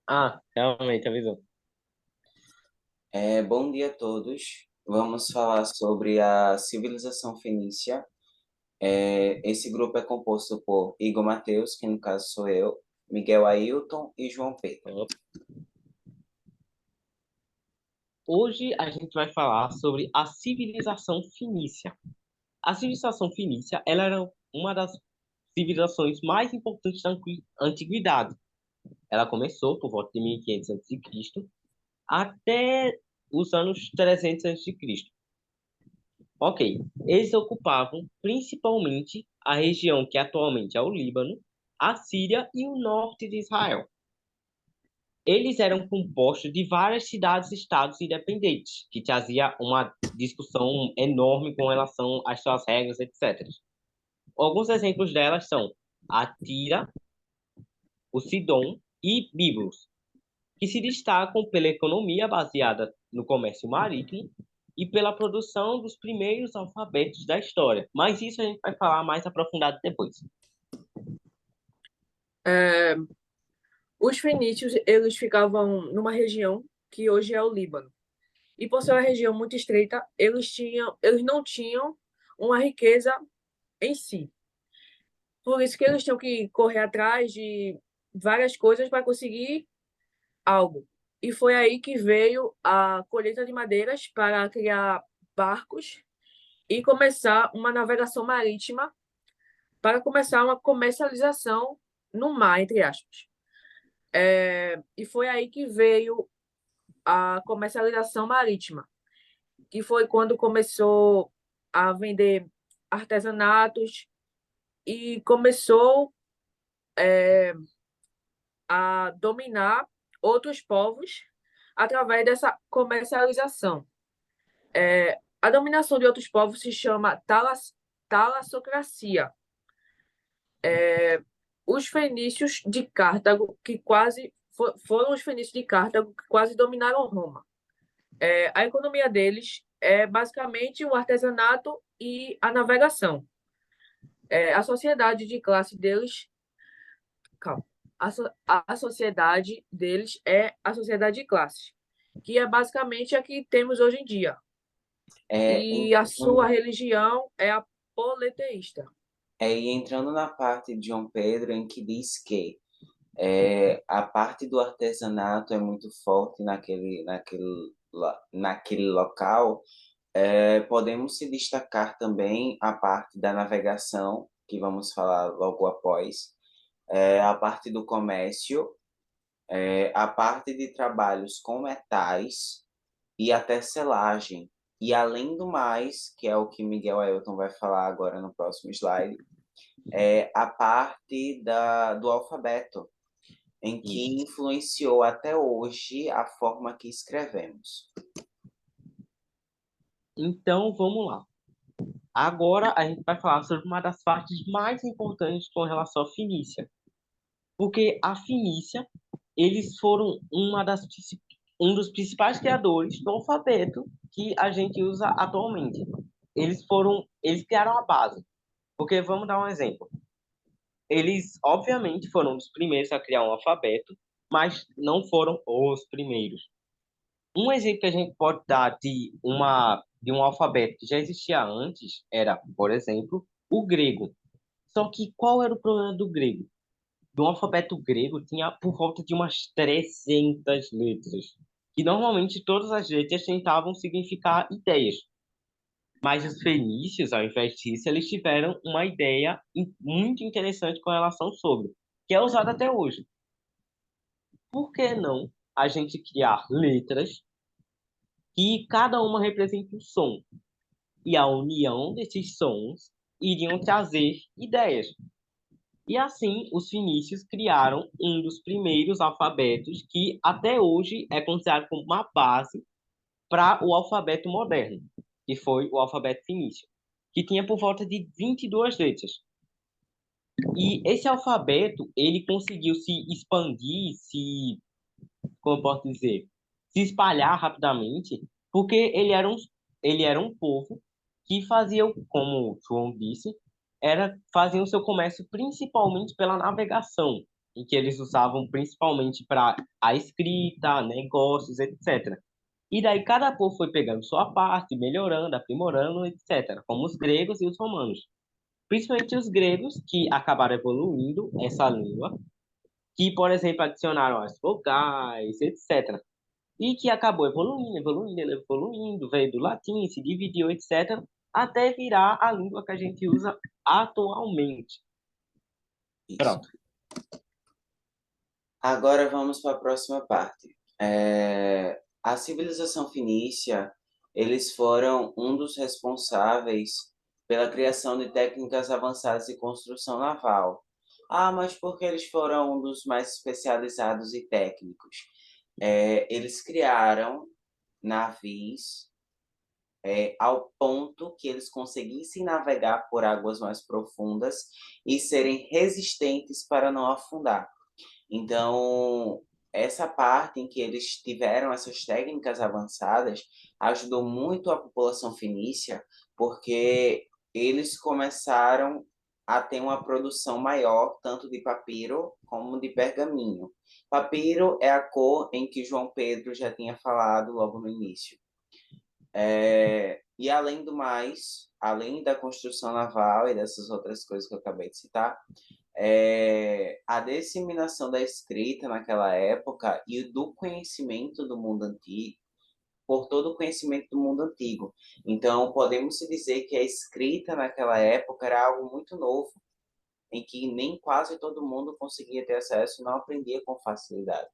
Ah, realmente avisou. Bom dia a todos. Vamos falar sobre a civilização fenícia. Esse grupo é composto por Igor Mateus, que no caso sou eu, Miguel Ailton e João Pedro. Hoje a gente vai falar sobre a civilização fenícia. A civilização fenícia, ela era uma das civilizações mais importantes da antiguidade. Ela começou por volta de 1500 a.C. até os anos 300 a.C. Ok, eles ocupavam principalmente a região que atualmente é o Líbano, a Síria e o norte de Israel. Eles eram compostos de várias cidades-estados independentes, que trazia uma discussão enorme com relação às suas regras, etc. Alguns exemplos delas são a Tira, o Sidom e Biblos, que se destacam pela economia baseada no comércio marítimo e pela produção dos primeiros alfabetos da história. Mas isso a gente vai falar mais aprofundado depois. É, os fenícios, eles ficavam numa região que hoje é o Líbano. E por ser uma região muito estreita, eles não tinham uma riqueza em si. Por isso que eles tinham que correr atrás de várias coisas para conseguir algo. E foi aí que veio a colheita de madeiras para criar barcos e começar uma navegação marítima para começar uma comercialização no mar, entre aspas. E foi aí que veio a comercialização marítima, que foi quando começou a vender artesanatos e começou a dominar outros povos através dessa comercialização. A dominação de outros povos se chama talassocracia. Os fenícios de Cartago, que quase foram os fenícios de Cartago que quase dominaram Roma. A economia deles é basicamente o artesanato e a navegação. A sociedade de classe deles, calma, a sociedade deles é a sociedade de classes, que é basicamente a que temos hoje em dia. E a sua Entrando, religião é a politeísta. e entrando na parte de João Pedro, em que diz que a parte do artesanato é muito forte naquele local. Podemos se destacar também a parte da navegação, que vamos falar logo após, a parte do comércio, a parte de trabalhos com metais e a tecelagem. E além do mais, que é o que Miguel Ailton vai falar agora no próximo slide, é a parte do alfabeto, em que Isso. influenciou até hoje a forma que escrevemos. Então, vamos lá. Agora a gente vai falar sobre uma das partes mais importantes com relação à Fenícia. Porque a Fenícia, eles foram um dos principais criadores do alfabeto que a gente usa atualmente. Eles criaram a base. Porque vamos dar um exemplo. Eles, obviamente, foram os primeiros a criar um alfabeto, mas não foram os primeiros. Um exemplo que a gente pode dar de um alfabeto que já existia antes era, por exemplo, o grego. Só que qual era o problema do grego? Do alfabeto grego tinha por volta de umas 300 letras, que normalmente todas as letras tentavam significar ideias. Mas os fenícios, ao invés disso, eles tiveram uma ideia muito interessante com relação sobre, que é usada até hoje. Por que não a gente criar letras que cada uma representa um som? E a união desses sons iriam trazer ideias. E assim, os fenícios criaram um dos primeiros alfabetos que até hoje é considerado como uma base para o alfabeto moderno, que foi o alfabeto fenício, que tinha por volta de 22 letras. E esse alfabeto, ele conseguiu se expandir, como eu posso dizer, se espalhar rapidamente, porque ele era um povo que fazia, como o João disse, fazia o seu comércio principalmente pela navegação. em que eles usavam principalmente para a escrita, negócios, etc. E daí cada povo foi pegando sua parte, melhorando, aprimorando, etc., como os gregos e os romanos. Principalmente os gregos, que acabaram evoluindo essa língua, que, por exemplo, adicionaram as vogais, etc. E que acabou evoluindo, evoluindo, evoluindo, veio do latim, se dividiu, etc., até virar a língua que a gente usa atualmente. Isso. Pronto. Agora vamos para a próxima parte. A civilização fenícia, eles foram um dos responsáveis pela criação de técnicas avançadas de construção naval. Ah, mas por que eles foram um dos mais especializados e técnicos? Eles criaram navios ao ponto que eles conseguissem navegar por águas mais profundas e serem resistentes para não afundar. Então, essa parte em que eles tiveram essas técnicas avançadas ajudou muito a população fenícia, porque eles começaram a ter uma produção maior, tanto de papiro como de pergaminho. Papiro é a cor em que João Pedro já tinha falado logo no início. E além do mais, além da construção naval e dessas outras coisas que eu acabei de citar, a disseminação da escrita naquela época e do conhecimento do mundo antigo, por todo o conhecimento do mundo antigo. Então, podemos dizer que a escrita naquela época era algo muito novo, em que nem quase todo mundo conseguia ter acesso e não aprendia com facilidade.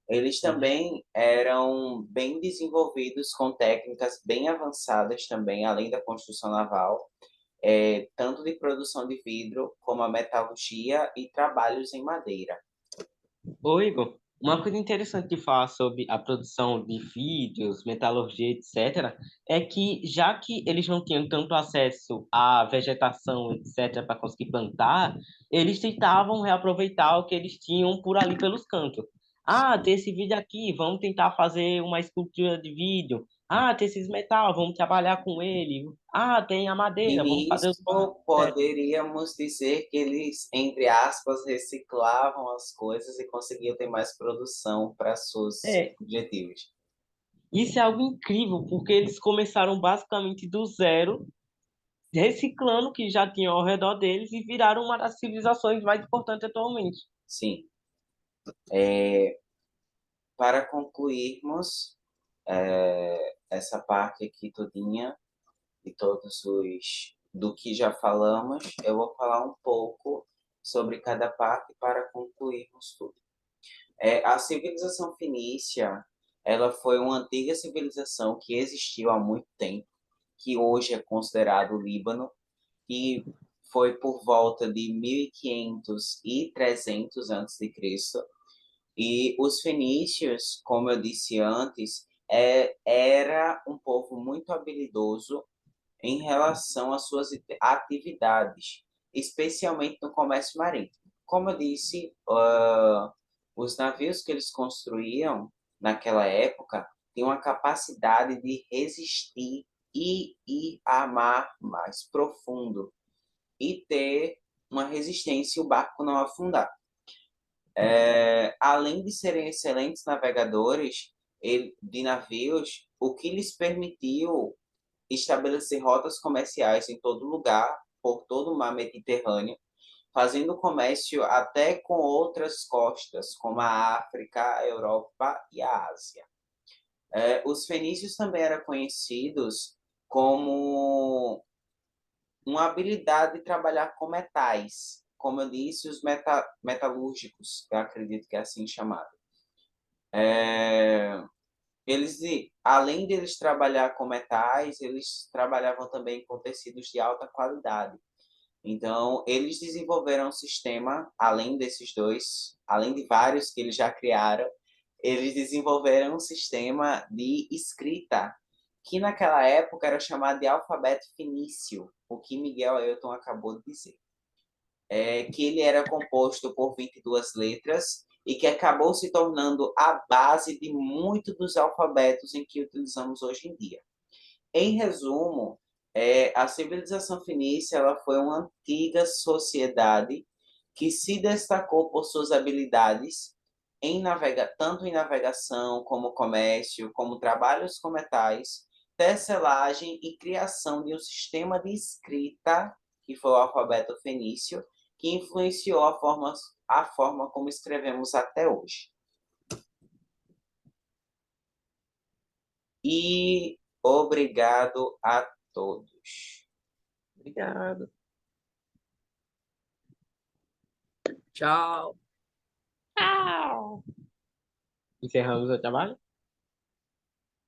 Eles também eram bem desenvolvidos com técnicas bem avançadas também, além da construção naval, tanto de produção de vidro, como a metalurgia e trabalhos em madeira. Ô, Igor, uma coisa interessante de falar sobre a produção de vídeos, metalurgia, etc., é que, já que eles não tinham tanto acesso à vegetação, etc., para conseguir plantar, eles tentavam reaproveitar o que eles tinham por ali pelos cantos. Ah, tem esse vídeo aqui, vamos tentar fazer uma escultura de vídeo. Ah, tem esses metal, vamos trabalhar com ele. Ah, tem a E madeira, vamos fazer os barcos, nisso, etc. poderíamos dizer que eles, entre aspas, reciclavam as coisas e conseguiam ter mais produção para seus É, objetivos. isso é algo incrível, porque eles começaram basicamente do zero, reciclando o que já tinham ao redor deles e viraram uma das civilizações mais importantes atualmente. Sim. Para concluirmos essa parte aqui todinha, de todos os do que já falamos, eu vou falar um pouco sobre cada parte para concluirmos tudo. A civilização fenícia, ela foi uma antiga civilização que existiu há muito tempo, que hoje é considerado o Líbano, e foi por volta de 1500 e 300 a.C. E os fenícios, como eu disse antes, era um povo muito habilidoso em relação às suas atividades, especialmente no comércio marítimo. Como eu disse, os navios que eles construíam naquela época tinham uma capacidade de resistir e ir a mar mais profundo e ter uma resistência e o barco não afundar. Além de serem excelentes navegadores de navios, o que lhes permitiu estabelecer rotas comerciais em todo lugar, por todo o mar Mediterrâneo, fazendo comércio até com outras costas, como a África, a Europa e a Ásia. Os fenícios também eram conhecidos como uma habilidade de trabalhar com metais, como eu disse, os metalúrgicos, eu acredito que é assim chamado. Eles, além de eles trabalhar com metais, eles trabalhavam também com tecidos de alta qualidade. Então, eles desenvolveram um sistema, além desses dois, além de vários que eles já criaram, eles desenvolveram um sistema de escrita, que naquela época era chamado de alfabeto fenício, o que Miguel Ailton acabou de dizer. Que ele era composto por 22 letras e que acabou se tornando a base de muitos dos alfabetos em que utilizamos hoje em dia. Em resumo, a civilização fenícia ela foi uma antiga sociedade que se destacou por suas habilidades tanto em navegação, como comércio, como trabalhos com metais, tecelagem e criação de um sistema de escrita, que foi o alfabeto fenício, que influenciou a forma como escrevemos até hoje. E obrigado a todos. Obrigado. Tchau. Tchau. Encerramos o trabalho?